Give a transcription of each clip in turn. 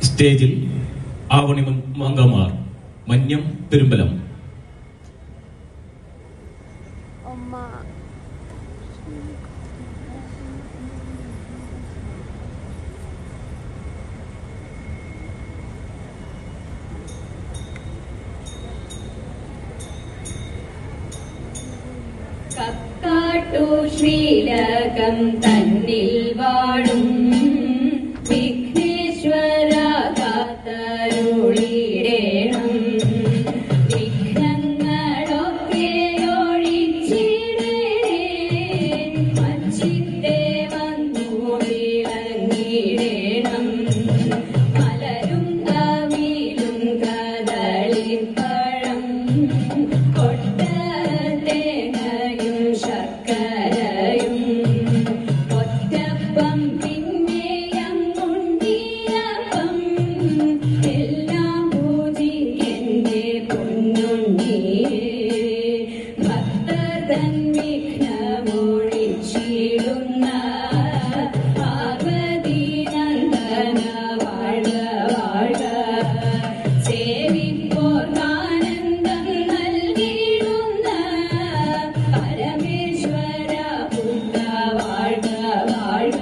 സ്റ്റേജിൽ ആവണി മംഗമാർ, മന്യം പെരുമ്പലം. കക്കാട്ടു ശ്രീലകം തന്നിൽ വാഴും വിഘ്നേശ്വര കാത്തരുളിടേണം. വിഘ്നങ്ങളൊക്കെ ഒഴിച്ചിടേ മച്ചിത്തെ വന്നു വിളങ്ങിടേണം. മലരും കവിലും കദളിപ്പഴം കൊട്ടത്തേങ്ങയും ശർക്കരയും ഒറ്റപ്പം പിന്നെയങ്ങുണ്ടിയപ്പം എല്ലാം പൂജിക്കെന്റെ പൊന്നുണ്ണിയേ. ഭക്തതൻ വിഘ്നമൊഴിച്ചിടുന്ന പാർവതി നന്ദന വാഴ വാഴ. സേവിപ്പോർക്കാനന്ദം നൽകിടുന്ന പരമേശ്വര പുത്ര വാഴ വാഴ.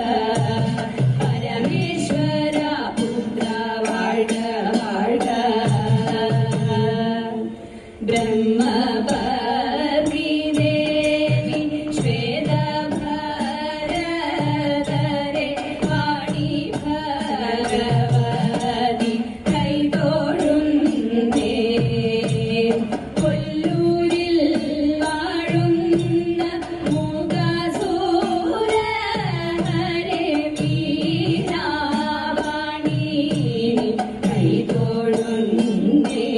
പരമേശ്വര പുത്ര വാഴ വാഴ. ബ്രഹ്മപത്നി ദേവി ശ്വേതഭരധരെ വാണി ഭഗവതി കൈതൊഴുന്നേ. കൊല്ലൂരിൽ വാഴുന്ന മൂകാസുരഹരെ വീരാവാണി കൈതൊഴുന്നേ.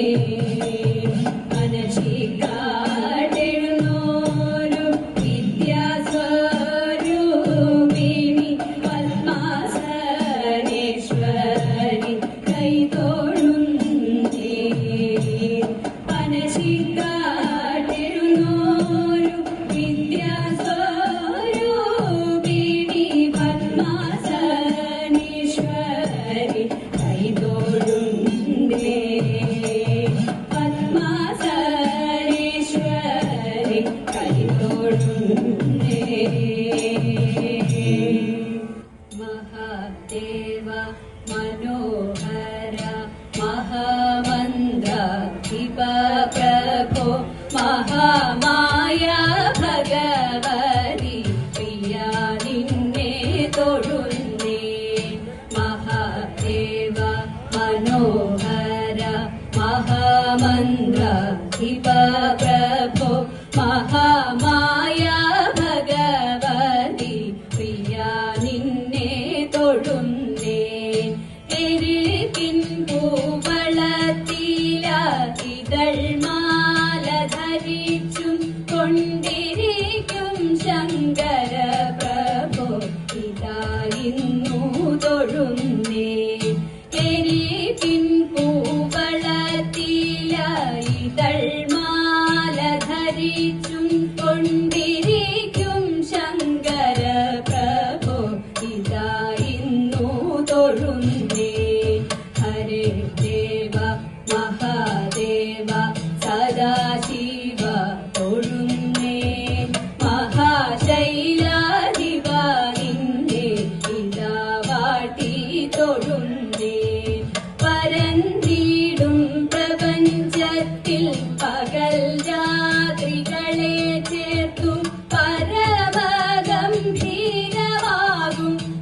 മനശിക്കാടെഴുന്നോരു വിദ്യാസ്വരൂപിണി പത്മാസനേശ്വരി കൈതൊഴുന്നേ. മനശിക്കാടെഴുന്നോരു വിദ്യാസ്വരൂപിണി പത്മാസനേശ്വരി കൈതൊഴുന്നേ. പത്മാസനേശ്വരി കൈതൊഴുന്നേ. മഹാദേവ മനോഹര മഹാമന്ത്ര ശിവപ്രഭോ മഹാമായ ഭഗവതി പ്രിയ നിന്നെ തൊഴുന്നേ. മഹാദേവ മനോഹര മഹാമന്ത്ര ശിവപ്രഭോ മഹാമായ ഭഗവതി പ്രിയ നിന്നെ തൊഴുന്നേ. എരികിൻ പൂവളത്തില ഇതൾമാല ധരിച്ചും കൊണ്ടിരിക്കും ശങ്കര പ്രഭോ ഇതാ ഇന്നു തൊഴുന്നേ. എരികിൻ പൂവളത്തില ഇതൾമാല ധരിച്ചും കൊണ്ടിരിക്കും ശങ്കര പ്രഭോ ഇതാ ഇന്നു തൊഴുന്നേ. ഹരേ ദേവ മഹാദേവ സദാശിവ തൊഴുന്നേ. മഹാശൈലാധിപ നിന്നെ ഇതാ വാട്ടി തൊഴുന്നേ. പരന്തിടും പ്രപഞ്ചത്തിൽ പകൽ രാത്രികളെ ചേർത്തു പരമഗംഭീരമാകും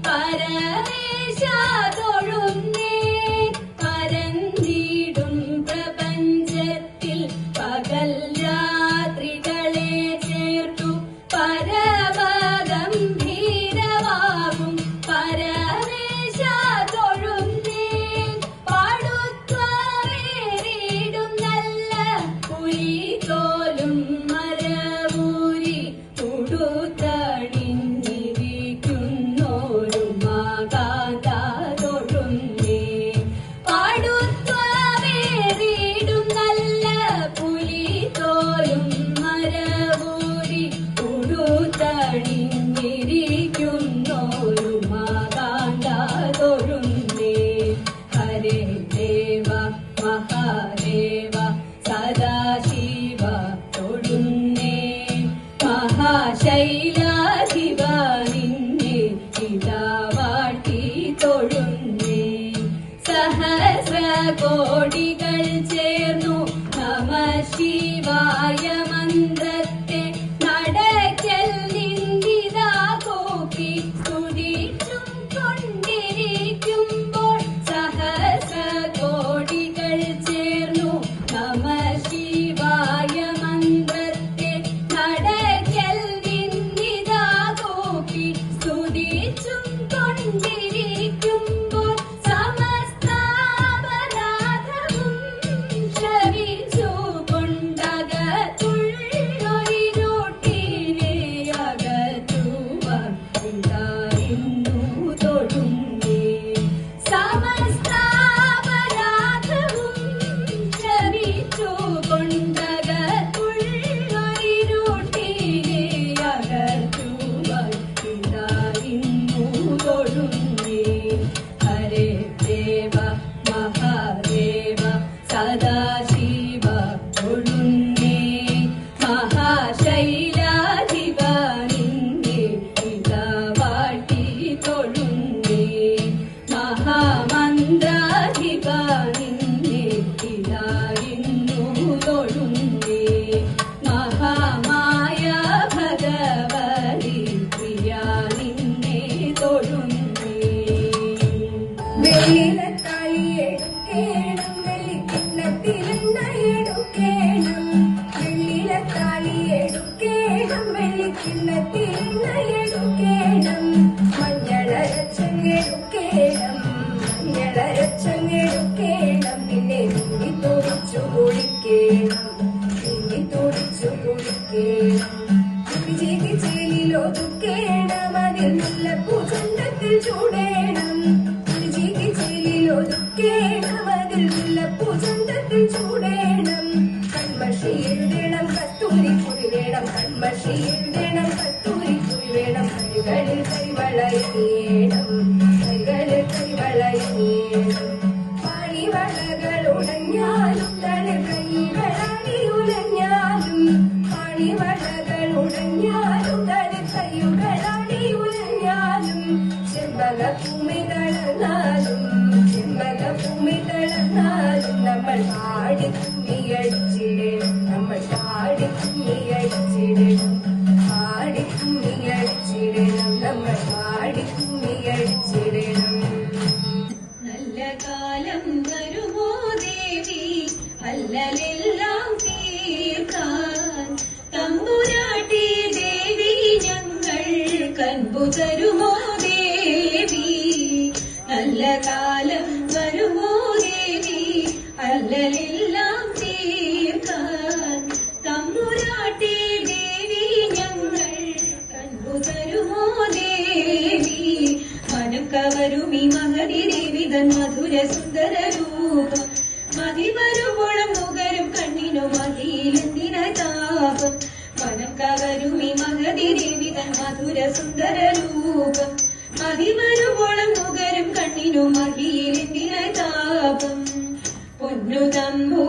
പരമേശ തൊഴുന്നേ. പരന്തിടും പ്രപഞ്ചത്തിൽ പകൽ രാത്രികളെ ചേർത്തു പരമഗംഭീരമാകും പരമേശ തൊഴുന്നേ. പാടുത്വമേറിടും നല്ല പുലിതോലും മരവൂരി ഉടുത്തണിഞ്ഞിരിക്കുന്നോരു മാകാന്ത തൊഴുന്നേ. പാടുത്വമേറിടും നല്ല പുലിതോലും മരവൂരി ഉടുത്തണിഞ്ഞിരിക്കുന്നോരു മാകാന്ത തൊഴുന്നേ. ഹരേ ചേലിലൊതുക്കേണം അതിൽ മുല്ലപ്പൂ ചന്തത്തിൽ ചൂടേണം ചേലിലൊതുക്കേണം അതിൽ മുല്ലപ്പൂ ചന്തത്തിൽ ചൂടേണം കൺമഷി എഴുതണം കസ്തൂരിക്കുറി വേണം കൺമഷി എഴുതണം കസ്തൂരിക്കുറി വേണം കൈകളിൽ കൈവളയേണം കൈകളിൽ കൈവളയേണം പാണിവളകൾ ഉടഞ്ഞാലും തളിർ കൈകളാടി ഉലഞ്ഞാലും പാണിവളകൾ ഉടഞ്ഞാലും തളിർ കൈകളാടി ഉലഞ്ഞാലും ചെമ്പകഭൂമി തളർന്നാലും ചെമ്പകഭൂമി തളർന്നാലും നമ്മൾ പാടി കുമ്മിയടിച്ചിടണം നമ്മൾ പാടി കുമ്മിയടിച്ചിടണം പാടി കുമ്മിയടിച്ചിടണം നമ്മൾ പാടി കുമ്മിയടിച്ചിടണം നല്ല കാലം വരുമോ ദേവി അല്ലലെല്ലാം തീർക്കാൻ തമ്പുരാട്ടി ദേവി ഞങ്ങൾ കൻപു തരുമോ ദേവി നല്ല കാലം വരുമോ ദേവി അല്ലലെല്ലാം തീർക്കാൻ തമ്പുരാട്ടി ദേവി ഞങ്ങൾ കൻപു തരുമോ ദേവി മനം കവരുമി മഹതി ദേവി തൻ മധുര സുന്ദര രൂപം മതി വരുമ്പോളം നുകരും കണ്ണിനു മതിയിലെന്തിന താപം മനം കവരുമി മഹതി ദേവി തൻ മധുര സുന്ദര രൂപം മതി വരുമ്പോളം നുകരും കണ്ണിനു മതിയിലെന്തിന താപം പൊന്നു തമ്പു